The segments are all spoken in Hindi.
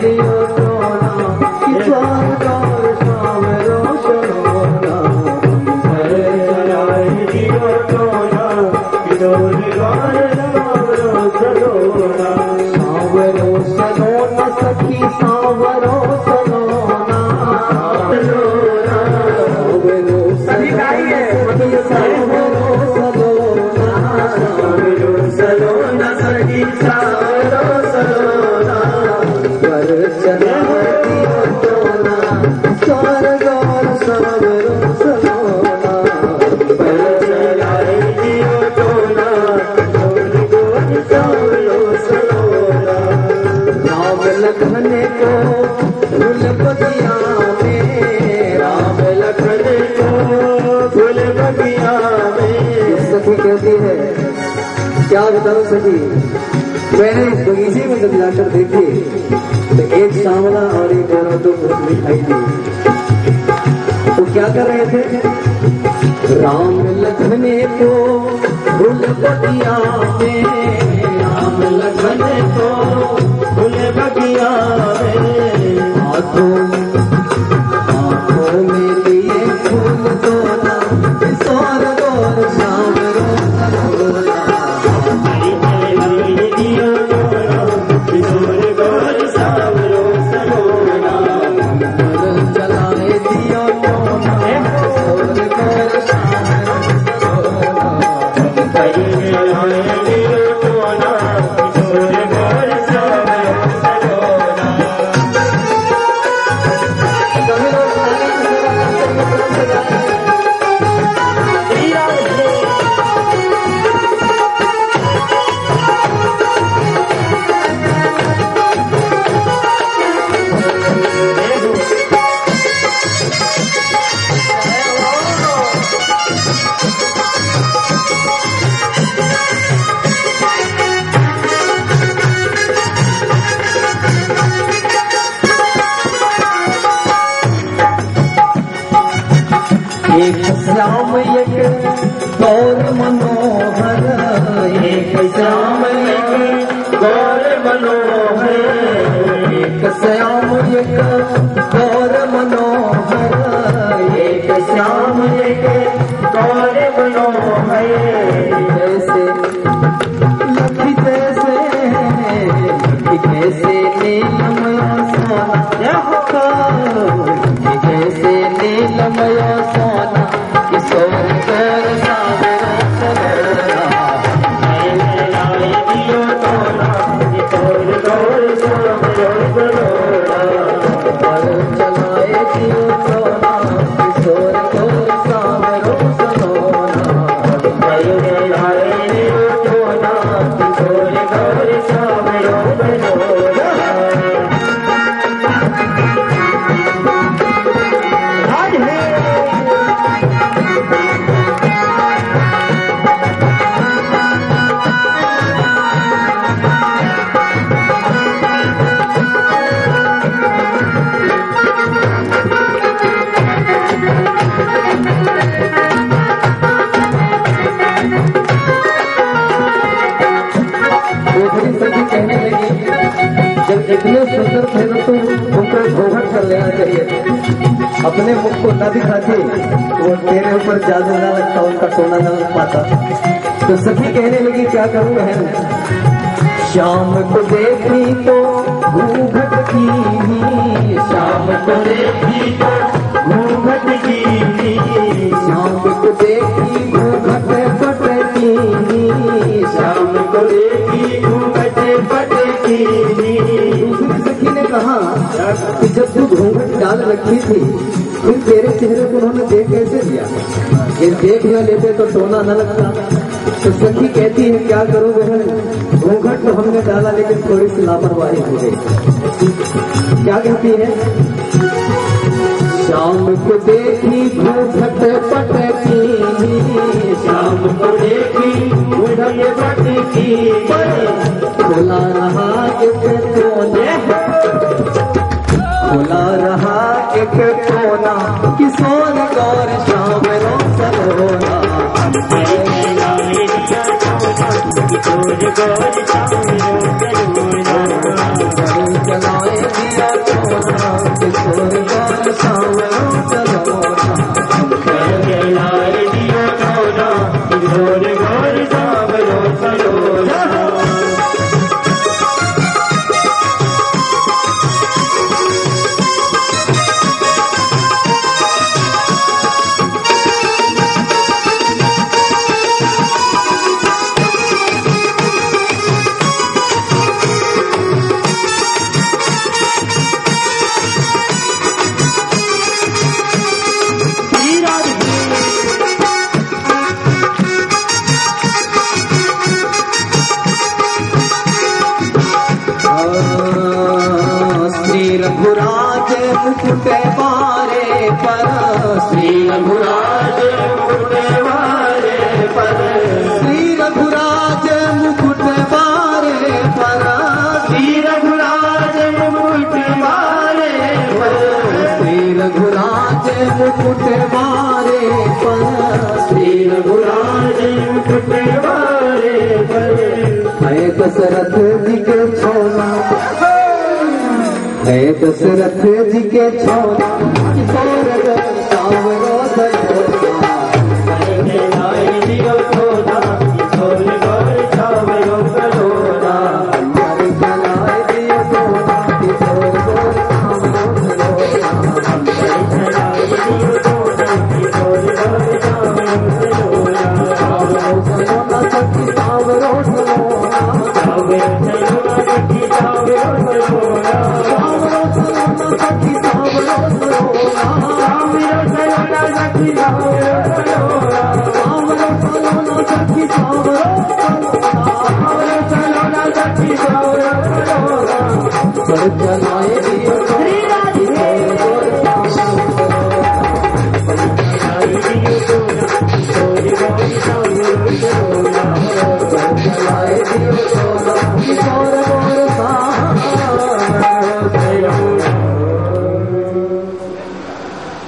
दियो टोना कि स्वर्ग और शाम रोशन होना। घर चलाए दियो टोना कि स्वर्ग और शाम रोशन होना। सावरो सलोना सखी सावरो सलोना, सावरो सखी सावरो सलोना, सावरो सलोना सखी सावरो सलोना। घर चलाए दियो टोना स्वर्ग और सावरो सलोना। घर चलाए दियो टोना स्वर्ग और सावरो सलोना। राम लखन को फूल बगिया में, राम लखन को फूल बगिया में। सखी कहती है क्या बताऊं सखी, मैंने इस बगीचे में जब जाकर देखी तो एक सांवला और एक गोरा तो दिखाई दी। तो क्या कर रहे थे, राम लखन को फूल बगिया में, राम लखन को फूल बगिया में। आंखों में लिए फूल तोला स्वर्ग और शाम रोशन होना। दियो टोना स्वर्ग और शाम रोशन होना। घर चलाए दियो टोना स्वर्ग और शाम रोशन होना। घर चलाए दियो टोना स्वर्ग और शाम रोशन होना। एक श्याम एक गौर मनोहर, एक श्याम एक गौर मनोहर, एक श्याम एक गौर मनोहर, एक श्याम एक गौर मनोहर। जैसे लखी जैसे नीलमय सोना, जैसे नीलमय सोना किशोर कर सावरो सलोना। दियो टोना किशोर कर सावरो सलोना। घर चलाए दियो टोना किशोर कर सावरो सलोना। घर चलाए दियो टोना किशोर कर सावरो सलोना। जब इतने सुंदर थे ना तो उनको घूंघट कर लेना चाहिए। अपने मुख को न दिखाती वो तेरे ऊपर जादू न लगता, उनका टोना न लग पाता। तो सखी कहने लगी क्या करूं बहन, शाम को देखी तो घूंघट की, शाम को देखी तो घूंघट की, शाम को देखी घूंघट पटकी, शाम को देखी घूंघट पटकी। दूसरी सखी ने कहा कि जब तू घूंघट डाल रखी थी फिर तेरे चेहरे को उन्होंने देख कैसे लिया, ये देख न लेते तो टोना न लगता। तो सखी कहती है क्या करूं बहन, घूंघट तो हमने डाला लेकिन थोड़ी सी लापरवाही हो गई। क्या कहती है, शाम को देखी घूंघट पटकी, शाम को देखी घूंघट पटकी। खुला रहा एक कोना, खुला रहा एक कोना किशोर गौर शाम रोशन होना। किशोर गौर शाम रोशन होना। दिया सोना किशोर गौर सांवरो सलोना हमके लाए दिया सोना किशोर गौर सांवरो सलोना रघुराज मुकुट बारे पर श्री रघुराज मुकुट बारे पर श्री रघुराज मुकुट बारे पर श्री रघुराज मुकुट बारे पर श्री रघुराज मुकुट बारे पर श्री रघुराज मुकुट बारे पर है दशरथ जी के छोना है दशरथ जी के छोना किशोर गौर सांवरो सलोना हमके लाए दिया सोना किशोर गौर सांवरो सलोना हमके लाए दिया सोना किशोर गौर सांवरो सलोना हमके लाए दिया सोना किशोर गौर सांवरो सलोना सखी सांवरो सलोना सखी सांवरो सलोना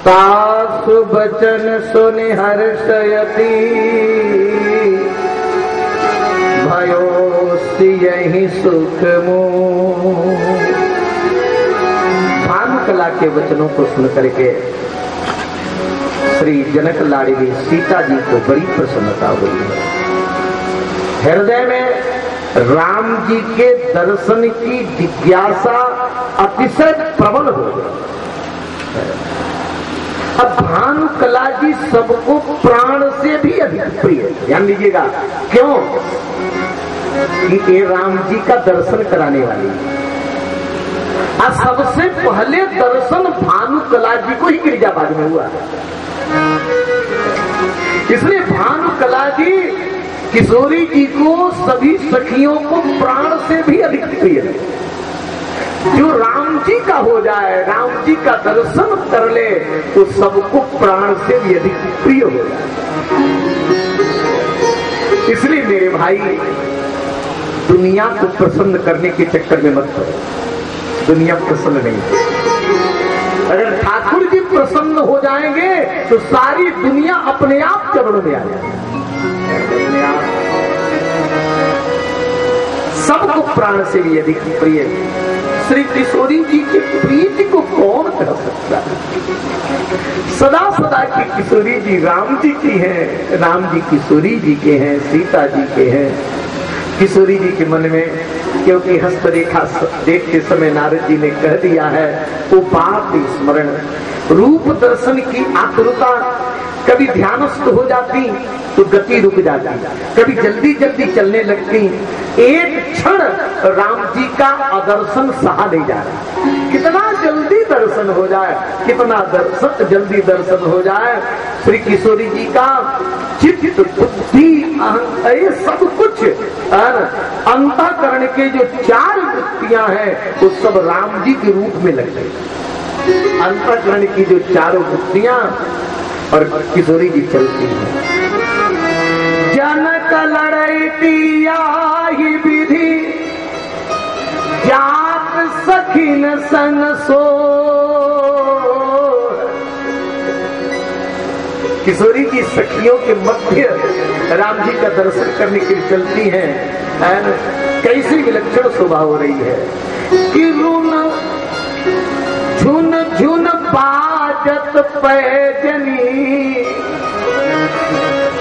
सासु बचन सुनि हर्षयति भयोस्ति यही सुख मोह। भानुकला के वचनों को सुन करके श्री जनक लाड़िनी सीता जी को बड़ी प्रसन्नता हुई है। हृदय में राम जी के दर्शन की जिज्ञासा अतिशय प्रबल हो गई। अब भानुकला जी सबको प्राण से भी अधिक प्रिय, ध्यान दीजिएगा क्यों कि ये राम जी का दर्शन कराने वाली और सबसे पहले दर्शन भानुकला जी को ही गिरिजाबाद में हुआ। इसलिए भानुकला जी किशोरी जी को सभी सखियों को प्राण से भी अधिक प्रिय है। जो राम जी का हो जाए, राम जी का दर्शन कर ले तो सबको प्राण से भी अधिक प्रिय हो जाए। इसलिए मेरे भाई दुनिया को प्रसन्न करने के चक्कर में मत पड़ो, दुनिया प्रसन्न नहीं है। अगर ठाकुर जी प्रसन्न हो जाएंगे तो सारी दुनिया अपने आप चरणों में आ जाएगी। सबको प्राण से भी अधिक प्रिय श्री किशोरी जी की प्रीति को कौन कर सकता है। सदा सदा की किशोरी जी राम जी की हैं, राम जी किशोरी जी के हैं, सीता जी के हैं। किशोरी जी के मन में क्योंकि हस्तरेखा देखते समय नारद जी ने कह दिया है वो बात स्मरण, रूप दर्शन की आतुरता कभी ध्यानस्थ हो जाती तो गति रुक जाती, कभी जल्दी जल्दी चलने लगती। एक क्षण राम जी का अदर्शन सहा नहीं जा रहा। कितना जल्दी दर्शन हो जाए, कितना दर्शन जल्दी दर्शन हो जाए। श्री किशोरी जी का चित्त बुद्धि ये सब कुछ अंतःकरण के जो चार वृत्तियां हैं वो सब राम जी के रूप में लग गई। अंतःकरण की जो चारों वृत्तियां और किशोरी जी चलती हैं। जनक लड़ैती आही विधि जात सखिन सन सो। किशोरी की सखियों के मध्य राम जी का दर्शन करने के लिए चलती हैं। कैसी विलक्षण शोभा हो रही है कि रुन बाजत पैजनी।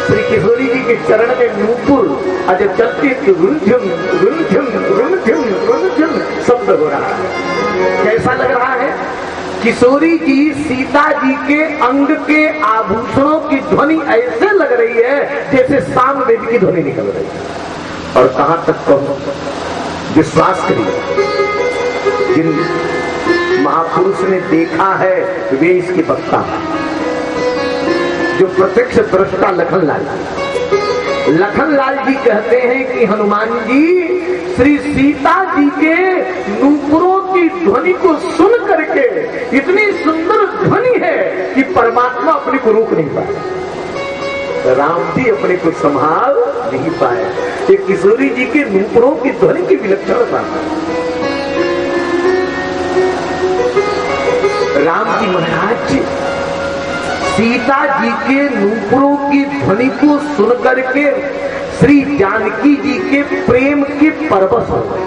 श्री किशोरी जी के चरण में नूपुर और जब चलती तो रुनझुन रुनझुन रुनझुन रुनझुन शब्द हो रहा है। कैसा लग रहा है? किशोरी जी सीता जी के अंग के आभूषणों की ध्वनि ऐसे लग रही है जैसे सामवेद की ध्वनि निकल रही है। और कहां तक कहूं, विश्वास करिए, जिन महापुरुष ने देखा है वे इसके वक्ता हैं। जो प्रत्यक्ष दृष्टा लखनलाल जी कहते हैं कि हनुमान जी श्री सीता जी के नूपुरों की ध्वनि को सुन करके इतनी सुंदर ध्वनि है कि परमात्मा अपने को रोक नहीं पाए, राम जी अपने को संभाल नहीं पाए। ये किशोरी जी के नूपुरों की ध्वनि की विलक्षणता। राम जी महाराज सीता जी के नूपुरों की ध्वनि को सुन करके श्री जानकी जी के प्रेम के परवश हो गए।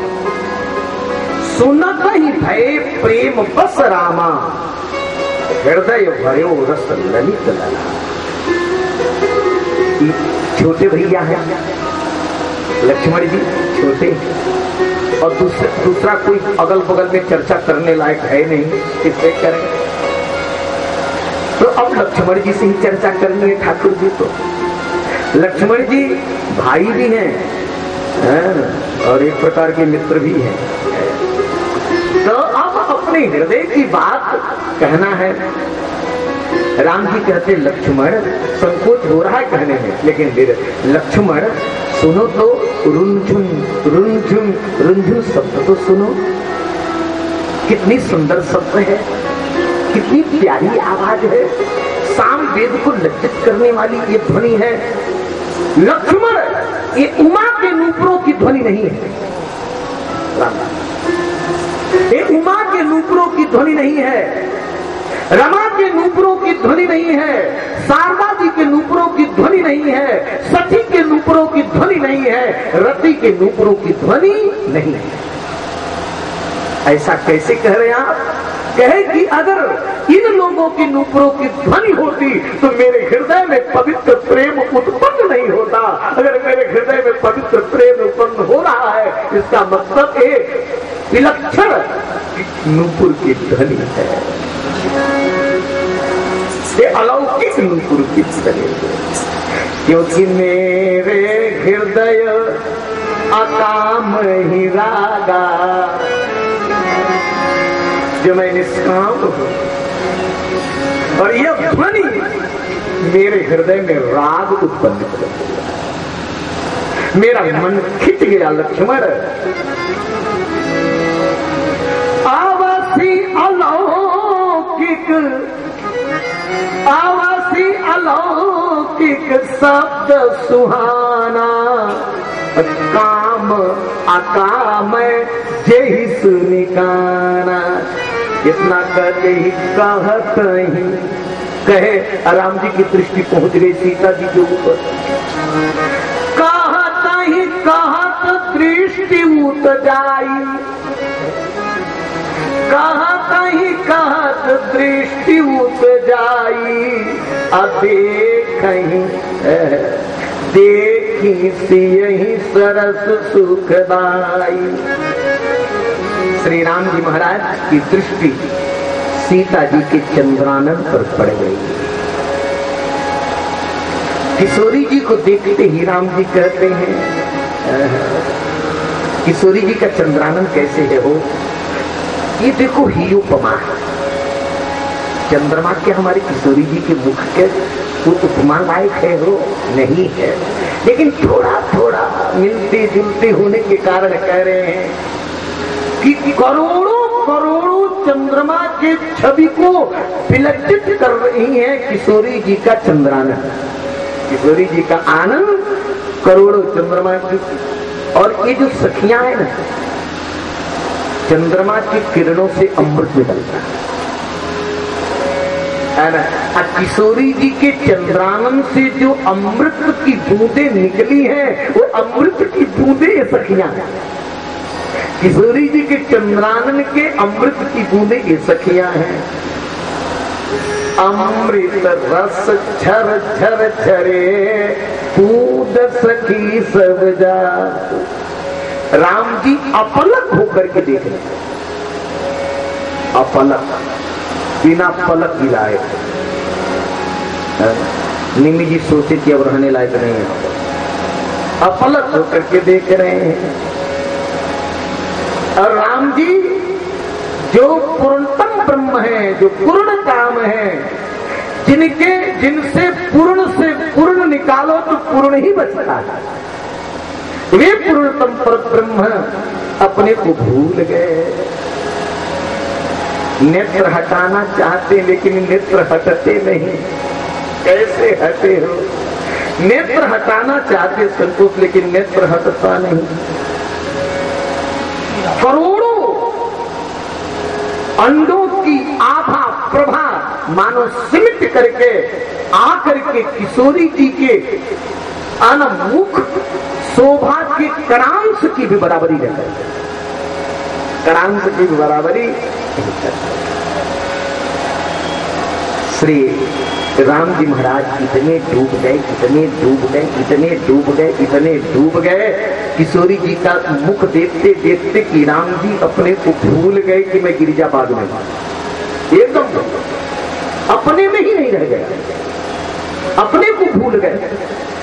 सुनत ही भय प्रेम बस रामा, हृदय भयो रस ललित लला। छोटे भैया हैं लक्ष्मण जी, छोटे, और दूसरा कोई अगल बगल में चर्चा करने लायक है नहीं, किससे करें? तो अब लक्ष्मण जी से ही चर्चा करनी है ठाकुर जी। तो लक्ष्मण जी भाई भी हैं और एक प्रकार के मित्र भी हैं। तो अब अपने हृदय की बात कहना है। राम जी कहते लक्ष्मण, संकोच हो रहा है कहने में, लेकिन फिर लक्ष्मण सुनो तो, रुनझुन रुनझुन रुनझुन शब्द तो सुनो, कितनी सुंदर शब्द है, कितनी प्यारी आवाज है, साम वेद को लज्जित करने वाली ये ध्वनि है। लक्ष्मण, ये उमा के नूपुरों की ध्वनि नहीं है, ये उमा के नूपुरों की ध्वनि नहीं है, रमा के नूपुरों की ध्वनि नहीं है, शारदा जी के नूपुरों की ध्वनि नहीं है, सती के नूपुरों की ध्वनि नहीं है, रति के नूपुरों की ध्वनि नहीं है। ऐसा कैसे कह रहे हैं आप? कहे कि अगर इन लोगों की नूपुरों की ध्वनि होती तो मेरे हृदय में पवित्र प्रेम उत्पन्न नहीं होता। अगर मेरे हृदय में पवित्र प्रेम उत्पन्न हो रहा है, इसका मतलब एक विलक्षण नूपुर की ध्वनि है, ये अलौकिक नूपुर की ध्वनि है। क्योंकि मेरे हृदय अकाम ही रागा, जो मैं निष्काम हूं, और यह ध्वनि मेरे हृदय में राग उत्पन्न कर दिया, मेरा मन खिंच गया। लक्ष्मण, आवासी अलौकिक, आवासी अलौकिक शब्द सुहाना, काम अकाम जही सुनिकाना। इतना कहते ही कहत ही कहे, राम जी की दृष्टि पहुंच गई सीता जी के ऊपर। कहत ही कहत दृष्टि उत जाई, कहत ही कहत दृष्टि उत जाई, अदेख देखी सियहि सरस सुखदाई। श्री राम जी महाराज की दृष्टि सीता जी के चंद्रानन पर पड़ गई। किशोरी जी को देखते ही राम जी कहते हैं, किशोरी जी का चंद्रानन कैसे है हो? ये देखो ही उपमा है, चंद्रमा के हमारे किशोरी जी के मुख के वो उपमा लायक है हो? नहीं है, लेकिन थोड़ा थोड़ा मिलते जुलते होने के कारण कह रहे हैं कि करोड़ों करोड़ों चंद्रमा के छवि को विलक्षित कर रही है किशोरी जी का चंद्रानन। किशोरी जी का आनंद करोड़ों चंद्रमा की, और ये जो सखियां है ना, चंद्रमा की किरणों से अमृत निकलता है ना। किशोरी जी के चंद्रानन से जो अमृत की बूंदें निकली हैं, वो अमृत की बूंदें ये सखियां हैं। किशोरी जी के चंद्रानन के अमृत की बूंदें ये सखियां हैं। अमृत रस झर झर झरे कूद सखी सब जा। राम जी अपलक होकर के देख रहे, अपलक, बिना पलक गिराए। निमी जी सोचे कि अब रहने लायक नहीं है, अपलक होकर के देख रहे हैं। और राम जी जो पूर्णतम ब्रह्म है, जो पूर्ण काम है, जिनसे पूर्ण से पूर्ण निकालो तो पूर्ण ही बचता है, वे पूर्णतम पर ब्रह्म अपने को भूल गए। नेत्र हटाना चाहते लेकिन नेत्र हटते नहीं। कैसे हटे हो? नेत्र हटाना चाहते संतोष, लेकिन नेत्र हटता नहीं। करोड़ों अंडों की आभा प्रभा मानो सिमट करके आकर के किशोरी जी के अनमुख शोभा के करांश की भी बराबरी न कर, करांश की भी बराबरी। श्री राम जी महाराज इतने डूब गए, इतने डूब गए, इतने डूब गए, इतने डूब गए, किशोरी जी का मुख देखते देखते कि राम जी अपने को भूल गए कि मैं गिरिजाबाद में हूं। एकदम अपने में ही नहीं रह गए, अपने को भूल गए।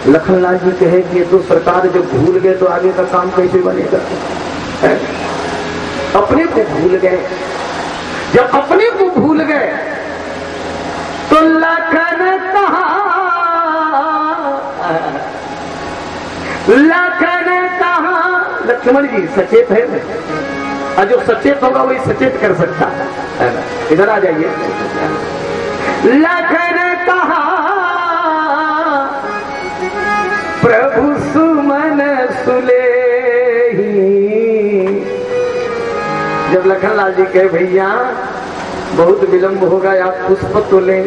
लखनलाल जी कहे कि ये तो सरकार जब भूल गए तो आगे का काम कैसे बनेगा? अपने को भूल गए। जब अपने को भूल गए तो लखन कहा, लखन कहा, लक्ष्मण जी सचेत है ना, और जो सचेत होगा वही सचेत कर सकता है ना। इधर आ जाइए। लखन कहा प्रभु सुमन सुलेही। जब लखनलाल जी कहे भैया बहुत विलंब होगा, आप पुष्प तो ले,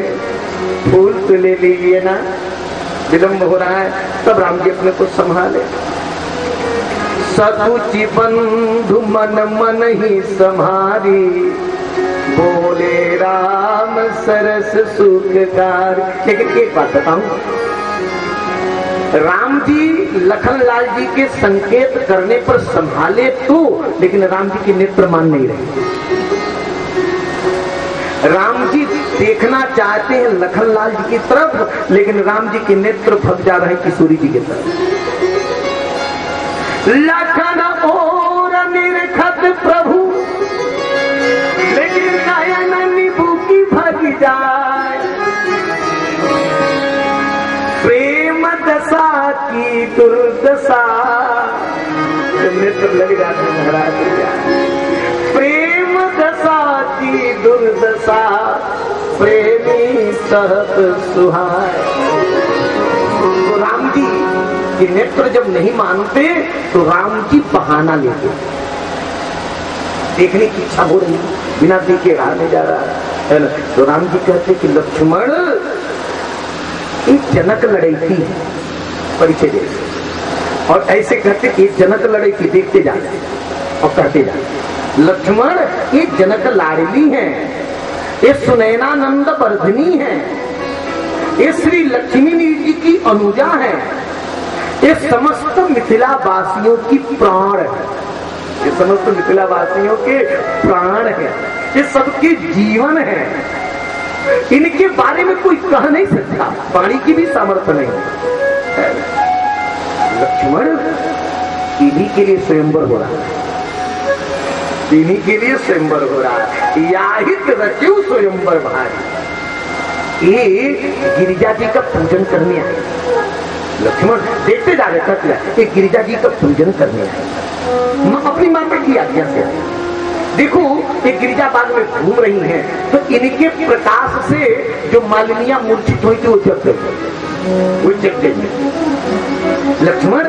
फूल तो ले लीजिए ना, विलंब हो रहा है। तब राम जी अपने को संभाले। सकुचि बंधु मन मन ही संभारी, बोले राम सरस सुखकार। लेकिन एक बात बताऊं, राम जी लखनलाल जी के संकेत करने पर संभाले तो, लेकिन राम जी के नेत्र मान नहीं रहे। राम जी देखना चाहते हैं लखनलाल जी की तरफ, लेकिन राम जी के नेत्र भग जा रहे हैं किशोरी जी की तरफ। लखन और निरखत प्रभु, लेकिन नयन निभु की भग जाए। प्रेम दशा की दुर्दशा, नेत्र लग जाते महाराज। प्रेम दशा की दुर्दशा, प्रेमी सहत सुहाय। तो राम जी के नेत्र जब नहीं मानते तो राम जी बहाना लेते, देखने की इच्छा हो रही, बिना देखे रहा नहीं जा रहा है ना। तो राम जी कहते कि लक्ष्मण एक जनक लड़ाई थी, परिचय दे। और ऐसे कहते कि जनक लड़ाई थी, देखते जा और कहते जा। लक्ष्मण ये जनक लाडली है, ये सुनैनानंद वर्धनी है, ये श्री लक्ष्मी जी की अनुजा है, ये समस्त मिथिला वासियों की प्राण है, ये समस्त मिथिला वासियों के प्राण है, ये सबके जीवन है। इनके बारे में कोई कह नहीं सकता, वाणी की भी सामर्थ्य नहीं। लक्ष्मण इन्हीं के लिए स्वयंवर हो रहा है, इन्हीं के लिए स्वयंवर हो रहा है। याहित रचु स्वयंवर भाई, ये गिरिजा जी का पूजन करने आए। लक्ष्मण देखते जा रहे, ये गिरिजा जी का पूजन करने आए, अपनी माता की आज्ञा से। देखो ये गिरिजा बाग में घूम रही हैं, तो इनके प्रकाश से जो मालिनियां मूर्छित हुई थी वो जग गई, वो जग गई। लक्ष्मण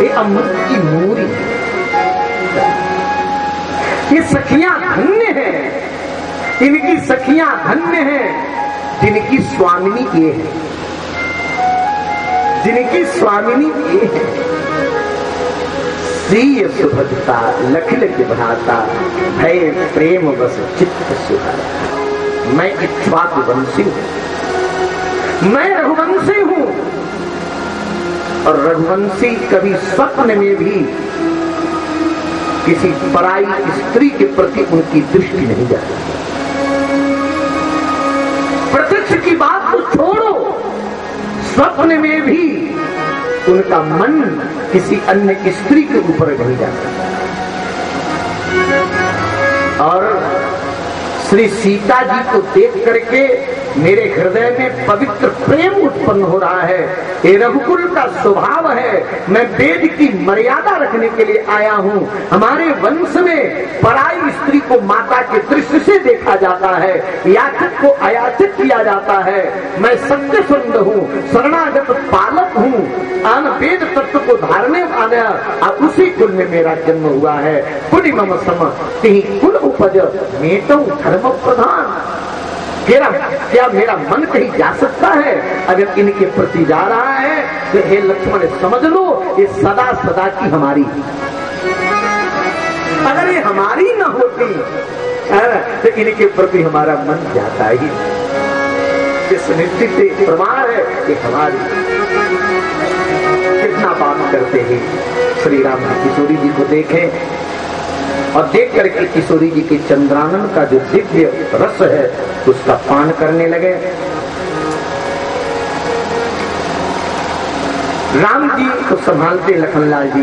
ये अमृत की मूरी, ये सखियां धन्य हैं, इनकी सखियां धन्य हैं जिनकी स्वामिनी ये है, जिनकी स्वामिनी ये है। श्रीय सुभद्रता लखिल के भ्राता, भय प्रेम बस चित्त सुहारा। मैं इक्ष्वाकुवंशी हूं, मैं रघुवंशी हूं। और रघुवंशी कभी स्वप्न में भी किसी पराई स्त्री के प्रति उनकी दृष्टि नहीं जाती। प्रत्यक्ष की बात तो छोड़ो, स्वप्न में भी उनका मन किसी अन्य स्त्री के ऊपर नहीं जाता। और श्री सीता जी को देख करके मेरे हृदय में पवित्र प्रेम उत्पन्न हो रहा है। ये रघुकुल का स्वभाव है। मैं वेद की मर्यादा रखने के लिए आया हूँ। हमारे वंश में पराई स्त्री को माता के दृष्टि से देखा जाता है, याचक को अयाचित किया जाता है। मैं सत्यसंध हूँ, शरणागत पालक हूँ, आन वेद तत्व को धारने वाला, और उसी कुल में मेरा जन्म हुआ है। कुल मम सम तिहि कुल उपज मेटौ धर्म प्रधान। क्या मेरा मन कहीं जा सकता है? अगर इनके प्रति जा रहा है तो हे लक्ष्मण समझ लो, ये सदा सदा की हमारी। अगर ये हमारी न होती तो इनके प्रति हमारा मन जाता ही। इस निश्चित प्रमाण है कि हमारी। कितना बात करते हैं श्री राम किशोरी जी को देखें और देख करके किशोरी जी के चंद्रानन का जो दिव्य रस है उसका पान करने लगे। राम जी को संभालते लखनलाल जी